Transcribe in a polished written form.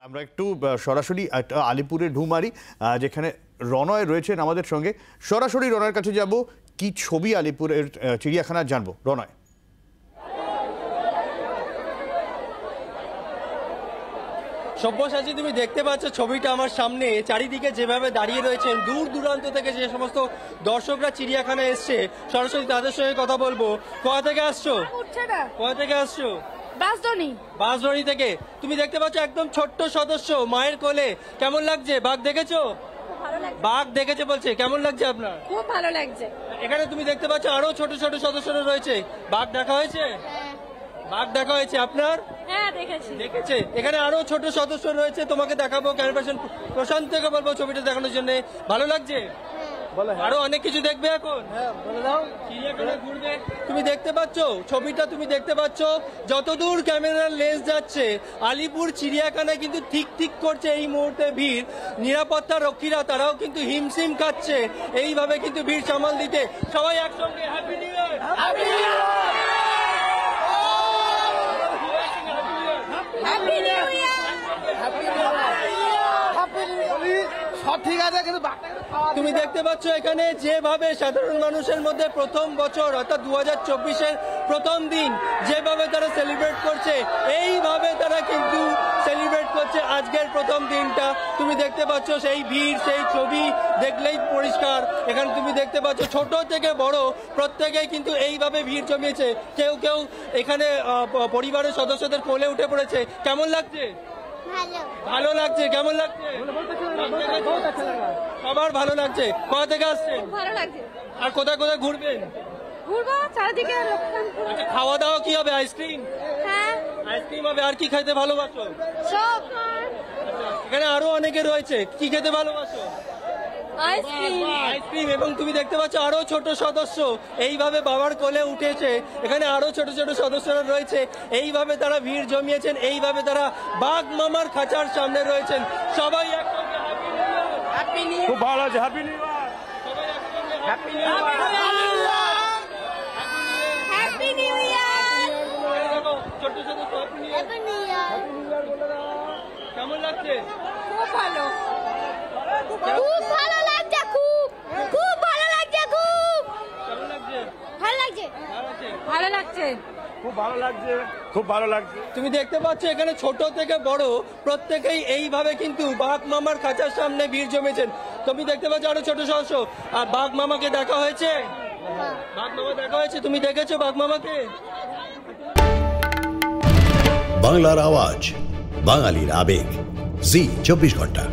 আমরা একটু সরাসরি আলিপুরে ঢু মারি, যেখানে রনয় রয়েছেন আমাদের সঙ্গে। সরাসরি রনয়ের কাছে যাব, কি ছবি আলিপুরের চিড়িয়াখানা জানবো। রনয়, সব্যসাচী, তুমি দেখতে পাচ্ছ ছবিটা আমার সামনে, চারিদিকে যেভাবে দাঁড়িয়ে রয়েছেন দূর দূরান্ত থেকে যে সমস্ত দর্শকরা চিড়িয়াখানায় এসছে, সরাসরি তাদের সঙ্গে কথা বলবো। কোথা থেকে আসছো? কোথা থেকে আসছো? বাঁশধনী থেকে। তুমি দেখতে পাচ্ছ একদম ছোট্ট সদস্য মায়ের কোলে। কেমন লাগছে? বাঘ দেখেছো? বাঘ দেখেছে বলছে। কেমন লাগছে আপনার? খুব ভালো লাগছে। এখানে তুমি দেখতে পাচ্ছ আরো ছোট ছোট সদস্যরা রয়েছে। বাঘ দেখা হয়েছে? বাঘ দেখা হয়েছে আপনার? হ্যাঁ, দেখেছি। দেখেছে। এখানে আরো ছোট সদস্য রয়েছে, তোমাকে দেখাবো। ক্যামেরা পার্সন প্রশান্ত থেকে বলবো ছবিটা দেখানোর জন্য। ভালো লাগছে? আরো অনেক কিছু দেখবে এখন। বলে দাও, চিড়িয়াখানা ঘুরবে। তুমি দেখতে পাচ্ছ ছবিটা, তুমি দেখতে পাচ্ছ যতদূর ক্যামেরার লেন্স যাচ্ছে, আলিপুর চিড়িয়াখানায় কিন্তু ঠিক ঠিক করছে এই মুহূর্তে ভিড়। নিরাপত্তা রক্ষীরা তারাও কিন্তু হিমশিম খাচ্ছে এইভাবে কিন্তু ভিড় সামাল দিতে। সবাই একসঙ্গে happy new year, happy new year. তুমি দেখতে পাচ্ছ এখানে যেভাবে সাধারণ মানুষের মধ্যে প্রথম বছর অর্থাৎ 2024-এর প্রথম দিন যেভাবে তারা সেলিব্রেট করছে, এইভাবে তারা কিন্তু সেলিব্রেট করছে আজকের প্রথম দিনটা। তুমি দেখতে পাচ্ছ সেই ভিড়, সেই ছবি দেখলেই পরিষ্কার। এখানে তুমি দেখতে পাচ্ছ ছোট থেকে বড় প্রত্যেকেই কিন্তু এইভাবে ভিড় জমিয়েছে। কেউ কেউ এখানে পরিবারের সদস্যদের কোলে উঠে পড়েছে। কেমন লাগছে? ভালো লাগছে। কেমন লাগছে? সবার ভালো লাগছে। কোথা থেকে আসছেন? ভালো লাগছে। আর কোথায় কোথায় ঘুরবেন? ঘুরবো চারিদিকে। আচ্ছা, খাওয়া দাওয়া কি হবে? আইসক্রিম? হ্যাঁ, আইসক্রিম হবে। আর কি খাইতে ভালোবাসো? সব। এখানে আরো অনেকে রয়েছে, কি খেতে ভালোবাসো? আইসক্রিম। এবং তুমি দেখতে পাচ্ছ আরো ছোট সদস্য এইভাবে বাবার কোলে উঠেছে। এখানে আরো ছোট ছোট সদস্যরা রয়েছে, এইভাবে তারা ভিড় জমিয়েছেন, এইভাবে তারা বাঘ মামার খাঁচার সামনে রয়েছেন। সবাই একসঙ্গে হ্যাপি নিউ ইয়ার। খুব ভালো আছে। Happy new year. সবাই একসঙ্গে happy new year. Happy new year. ছোট সদস্য happy new year. Happy new year. কেমন লাগছে? খুব ভালো। খুব ভালো লাগছে। খুব ভালো লাগছে। কেমন লাগছে? ভালো লাগছে। ভালো লাগছে। খুব ভালো লাগছে। খুব ভালো লাগছে। তুমি দেখতে পাচ্ছ এখানে ছোট থেকে বড় প্রত্যেকেই এইভাবে কিন্তু বাঘ মামার খাঁচার সামনে ভিড় জমেছেন। তুমি দেখতে পাচ্ছ আরো ছোট সদস্য। আর বাঘ মামাকে দেখা হয়েছে? বাঘ মামা দেখা হয়েছে? তুমি দেখেছো বাঘ মামাকে? বাংলার আওয়াজ, বাঙালির আবেগ, জি 24 ঘন্টা।